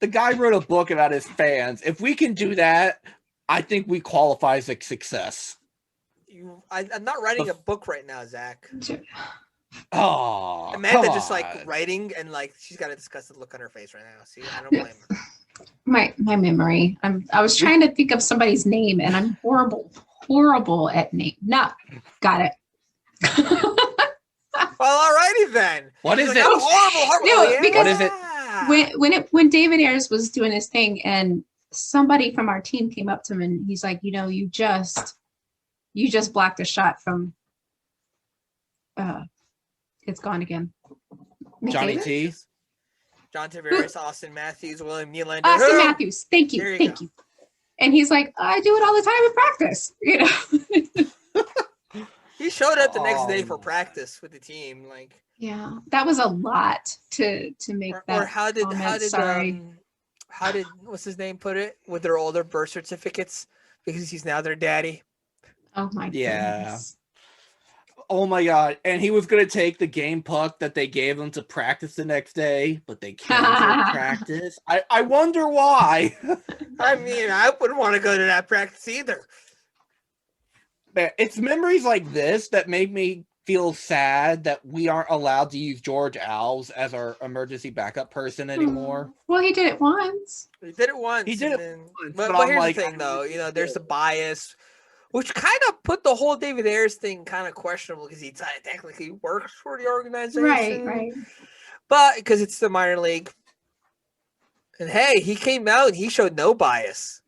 The guy wrote a book about his fans. If we can do that, I think we qualify as a success. I'm not writing a book right now, Zach. Oh, Amanda come just like on. writing and like she's got a disgusted look on her face right now. See, I don't blame her. My memory. I was trying to think of somebody's name, and I'm horrible at name. No, got it. Well, alrighty then. What She's is like, it? I'm horrible. No, Yeah. because- What is it? When David Ayers was doing his thing, and somebody from our team came up to him, and he's like, you just blocked a shot from. It's gone again. Johnny McDavid? T. John Tavares, Austin Matthews, William Nylander. Austin Who? Matthews. Thank you. There you Thank go. you. And he's like, I do it all the time in practice. He showed up the next day Oh, for my practice with the team. Like, Yeah, that was a lot to make that. or how did sorry. what's his name put it with their older birth certificates because he's now their daddy. Oh my Yeah. goodness. Oh my god! And he was gonna take the game puck that they gave him to practice the next day, but they canceled practice. I wonder why. I mean, I wouldn't want to go to that practice either. Man, it's memories like this that make me feel sad that we aren't allowed to use George Alves as our emergency backup person anymore. Well, he did it once. He did it once. He did and it then- once, but, but but I'm here's like, the thing, I though. really You know, there's do. the bias, which kind of put the whole David Ayers thing kind of questionable because he technically works for the organization, Right. But because it's the minor league, and hey, he came out and he showed no bias.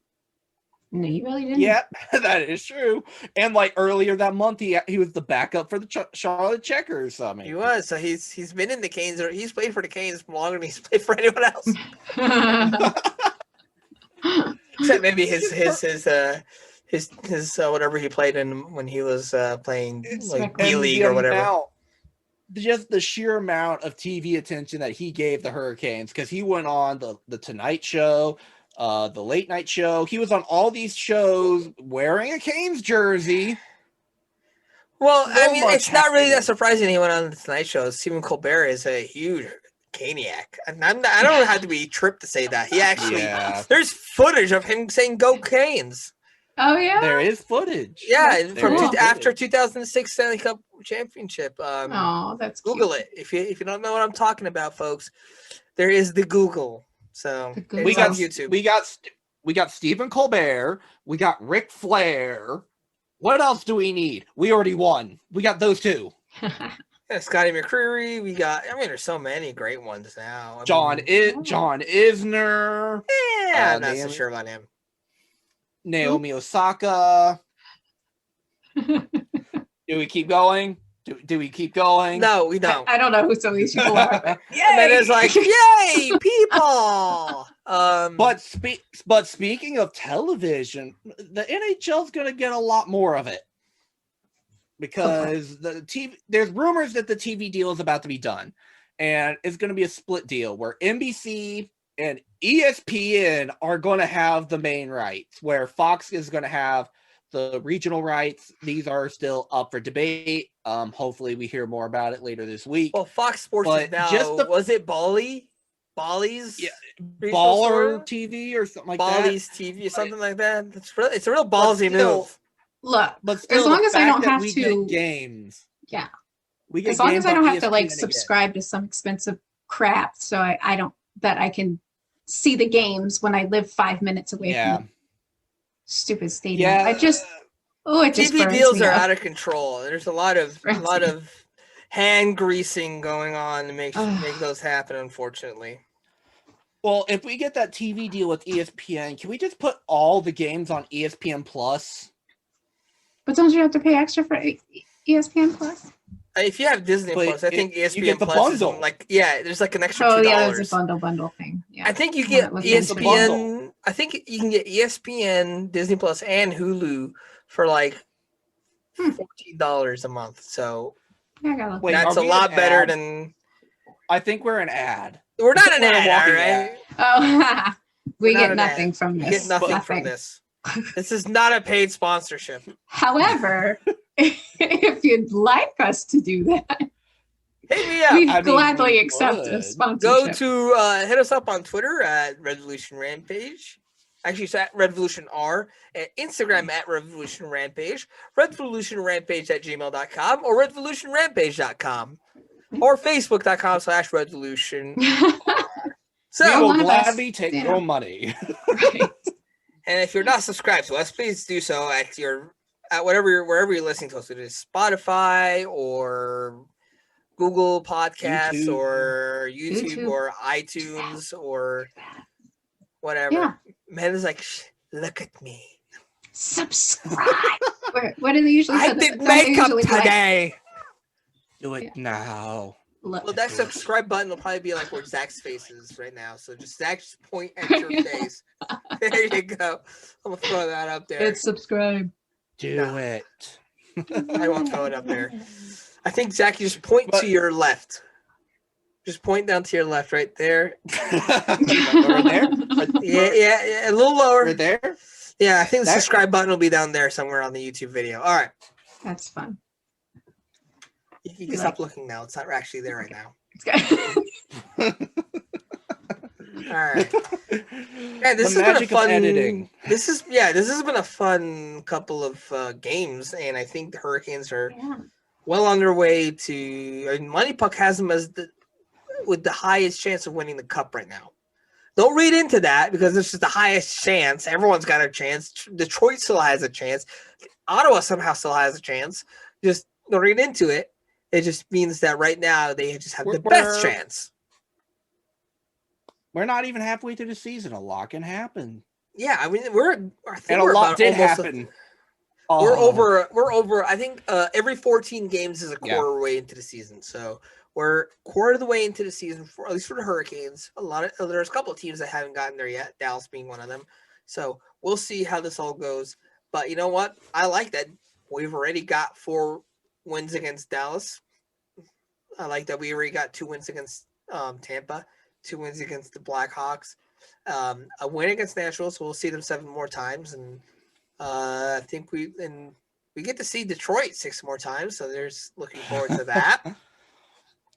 No, you really didn't. Yep, that is true. And like earlier that month, he was the backup for the Charlotte Checkers. I mean, He was, so he's been in the Canes, or he's played for the Canes longer than he's played for anyone else, except maybe his whatever he played in when he was playing like B and League the or whatever. Just the sheer amount of TV attention that he gave the Hurricanes, because he went on the Tonight Show, the Late Night Show. He was on all these shows wearing a Canes jersey. Well, So I mean, much it's not really that happening. surprising he went on the Tonight Show. Stephen Colbert is a huge Caniac. And I don't have to be tripped to say that. He actually, Yeah, there's footage of him saying "Go Canes." Oh yeah. there is footage. Yeah, There from is after footage. 2006 Stanley Cup Championship. Oh, that's cute. Google it if you don't know what I'm talking about, folks. There is the Google. So The it's Google. We got on YouTube. we got Stephen Colbert. We got Ric Flair. What else do we need? We already won. We got those two. Yeah, Scotty McCreery. We got. I mean, there's so many great ones now. I John mean, John Isner, Yeah, I'm not so Naomi- sure about him. Naomi Osaka. Do we keep going? Do we keep going? No, we don't. I don't know who some of these people are. But And then it's like, yay, people! But speaking of television, the NHL's going to get a lot more of it because the TV. There's rumors that the TV deal is about to be done, and it's going to be a split deal where NBC and ESPN are going to have the main rights, where Fox is going to have the regional rights. These are still up for debate. Hopefully, we hear more about it later this week. Well, Fox Sports But is now. just the- Was it Bally's? Yeah, regional Baller store? TV or something like that. Bally's TV, something like that. It's a real ballsy still- move. look, But still, long the as I fact don't that have we to- get games. Yeah. We get as long as games I on don't have to ESPN like again. subscribe to some expensive crap, so I don't that I can see the games when I live 5 minutes away Yeah. from the stupid stadium. Yeah. It just TV burns deals me are up. out of control. There's a lot of hand greasing going on to make Ugh. those happen. Unfortunately, Well, if we get that TV deal with ESPN, can we just put all the games on ESPN Plus? But don't you have to pay extra for ESPN Plus? if you have Disney But Plus, I think you ESPN get the Plus is bundle. like there's like an extra $2. Oh yeah, there's a bundle thing. Yeah. I think you When get it was mentioned. ESPN. I think you can get ESPN, Disney Plus, and Hulu for like $14 a month. So Yeah, I gotta look. Wait, that's are a we lot an better ad? than. I think we're an ad. We're not an We're a ad, walking all right? Oh, we We're not get an nothing ad. from You this. get nothing from this. This is not a paid sponsorship. However, if you'd like us to do that, Hit me up. we'd I mean, gladly we accept would. a Go sponsorship. to hit us up on Twitter at Resolution Rampage. Actually, it's at Revolution R, and Instagram at Revolution Rampage, revolutionrampage@gmail.com, or revolutionrampage.com, or facebook.com/revolution. So, We will one of us, gladly take you your know. money. Right. and if you're not subscribed to us, please do so at wherever you're listening to us. It is Spotify or Google Podcasts YouTube. or YouTube YouTube. or iTunes or whatever. Yeah. Man is like, look at me. Subscribe. What do they usually say? I did Don't they makeup usually be like, today. Do it now. look. Well, that subscribe button will probably be like where Zach's face is right now. So just Zach, just point at your face. There you go. I'm gonna throw that up there. It's subscribe. Do No. it. I won't throw it up there. I think Zach, you just point But- to your left. Just point down to your left, right there. Right there? Yeah, a little lower. Right there? Yeah, I think the That- subscribe button will be down there somewhere on the YouTube video. All right, That's fun. you can stop looking now. It's not actually there right now. It's good. All right. Yeah, this The has been a magic of fun editing. This has been a fun couple of games, and I think the Hurricanes are Yeah. well on their way to. I mean, Money Puck has them as with the highest chance of winning the cup right now. Don't read into that because this is the highest chance. Everyone's got a chance. Detroit still has a chance. Ottawa somehow still has a chance. Just don't read into it. It just means that right now they just have the best chance. We're not even halfway through the season. A lot can happen. Yeah, I mean I think And a we're lot about did almost happen. We're Oh. over. I think every 14 games is a Yeah. quarter way into the season. So we're quarter of the way into the season for at least for the Hurricanes. There's a couple of teams that haven't gotten there yet. Dallas being one of them. So we'll see how this all goes. But you know what? I like that we've already got 4 wins against Dallas. I like that we already got 2 wins against Tampa, 2 wins against the Blackhawks, a win against Nashville. So we'll see them 7 more times, and I think we get to see Detroit 6 more times. So there's looking forward to that.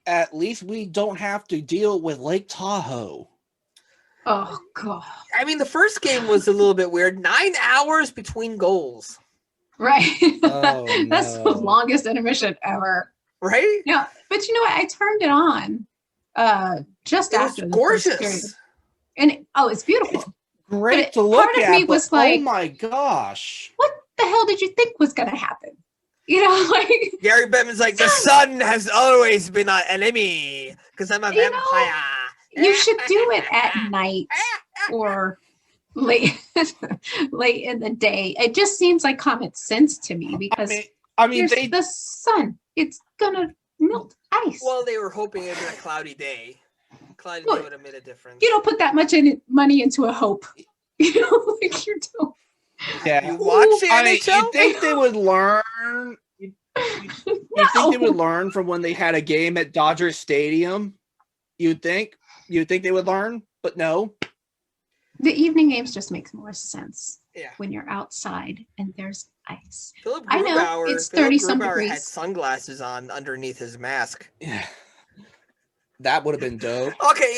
At least we don't have to deal with Lake Tahoe. Oh god. I mean, the first game was a little bit weird. 9 hours between goals, Right. Oh, That's the no. longest intermission ever. right? Yeah, but you know what? I turned it on just It was after the first period. gorgeous. And it's beautiful. Great But to look part of at. me but was like- oh my gosh. What the hell did you think was gonna happen? You know, like Gary Bettman's like, the sun has always been an enemy because I'm a You know, vampire. you should do it at night or late late in the day. It just seems like common sense to me because I mean, here's they the sun. It's gonna melt ice. Well, they were hoping it'd be a cloudy day. Cloudy day Look, would have made a difference. you don't put that much money into a hope. You know, like you don't. yeah. You watch the I mean, NHL? you think they would learn? You think they would learn from when they had a game at Dodger Stadium? You'd think they would learn, but no. The evening games just makes more sense Yeah. when you're outside and there's ice. Philip I know, Grubauer, it's 30-some had degrees. sunglasses on underneath his mask. Yeah, that would have been dope. Okay,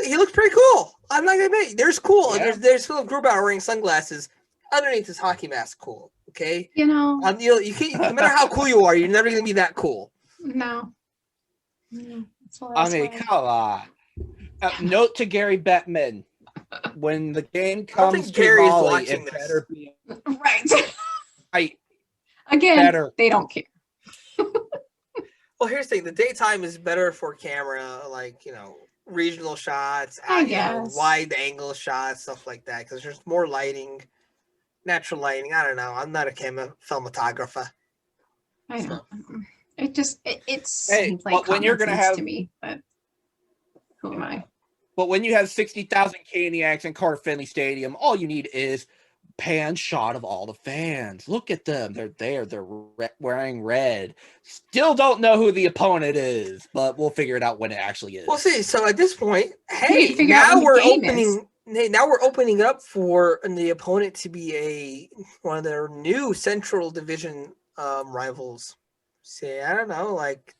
he looks pretty cool. I'm not gonna admit, there's cool. Yeah. There's Philip Grubauer wearing sunglasses underneath his hockey mask. Cool. Okay. You know, You can't. No matter how cool you are, you're never gonna be that cool. no. That's all I mean, come on. Note to Gary Bettman: when the game don't comes think to Gary's Raleigh, watching it this. better be right. right. Again, Better. they don't care. Well, here's the thing: the daytime is better for camera, like regional shots, I guess. wide angle shots, stuff like that, because there's more lighting, natural lighting. I don't know. I'm not a filmographer. I know. It just it Hey, seems like but when you're common gonna sense have- to me, but who am I? But when you have 60,000 Caniacs in Carter Finley Stadium, all you need is pan shot of all the fans. Look at them. They're there. They're wearing red. Still don't know who the opponent is, but we'll figure it out when it actually is. We'll see. So at this point, need hey, to figure out now when the we're game is. opening. Hey, now we're opening up for the opponent to be one of their new Central Division rivals. Say, I don't know, like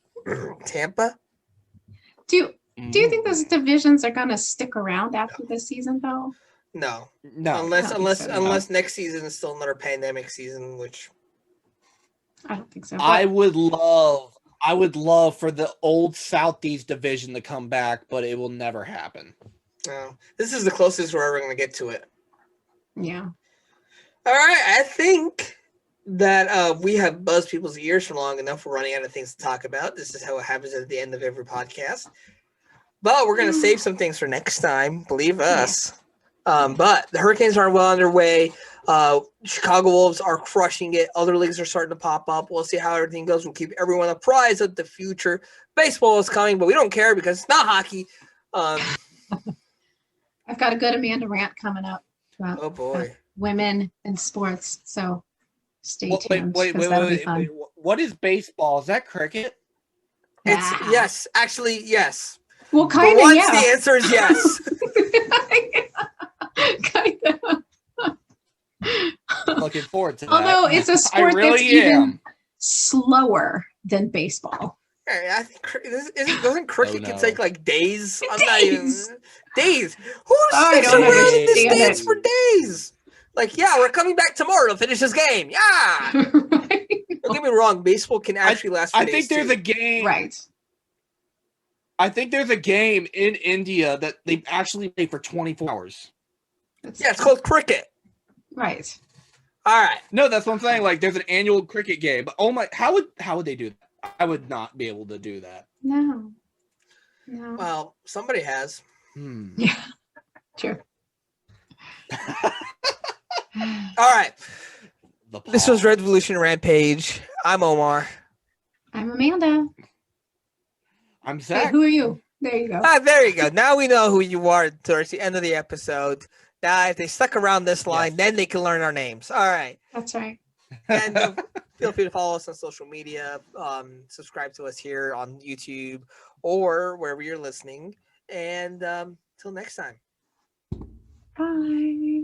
Tampa. Do you think those divisions are gonna stick around after this season though? No, No. unless next season is still another pandemic season, which I don't think so. I would love for the old Southeast division to come back, but it will never happen. no. This is the closest we're ever going to get to it. Yeah. All right, I think that we have buzzed people's ears for long enough. We're running out of things to talk about. This is how it happens at the end of every podcast. But we're going to save some things for next time, believe us. But the Hurricanes are well underway. Chicago Wolves are crushing it. Other leagues are starting to pop up. We'll see how everything goes. We'll keep everyone apprised of the future. Baseball is coming, but we don't care because it's not hockey. I've got a good Amanda rant coming up about Oh, boy. women in sports. So stay tuned. Wait. What is baseball? Is that cricket? It's yes. Actually, yes. Well, But kind of, once yeah. the answer is yes. Kind of. Looking forward to that. Although it's a sport I really that's even am. slower than baseball. I think doesn't cricket no. can take like days? I'm not Days. even days. Who I sits don't around in this understand dance it. for days? Like, yeah, we're coming back tomorrow to finish this game. Yeah. Right. Don't get me wrong. Baseball can actually last. For I days think there's too. a game. Right. I think there's a game in India that they actually play for 24 hours. Yeah, it's called cricket. Right. All right. No, that's what I'm saying. Like, there's an annual cricket game. But oh my, how would they do that? I would not be able to do that. No. Well, somebody has. Yeah. True. All right. The This was pause. Revolution Rampage. I'm Omar. I'm Amanda. I'm Wait, Zach. who are you? There you go. There you go. Now we know who you are towards the end of the episode. Now, if they stuck around this line, Yes. then they can learn our names. All right. That's right. And feel free to follow us on social media. Subscribe to us here on YouTube or wherever you're listening. And till next time. Bye.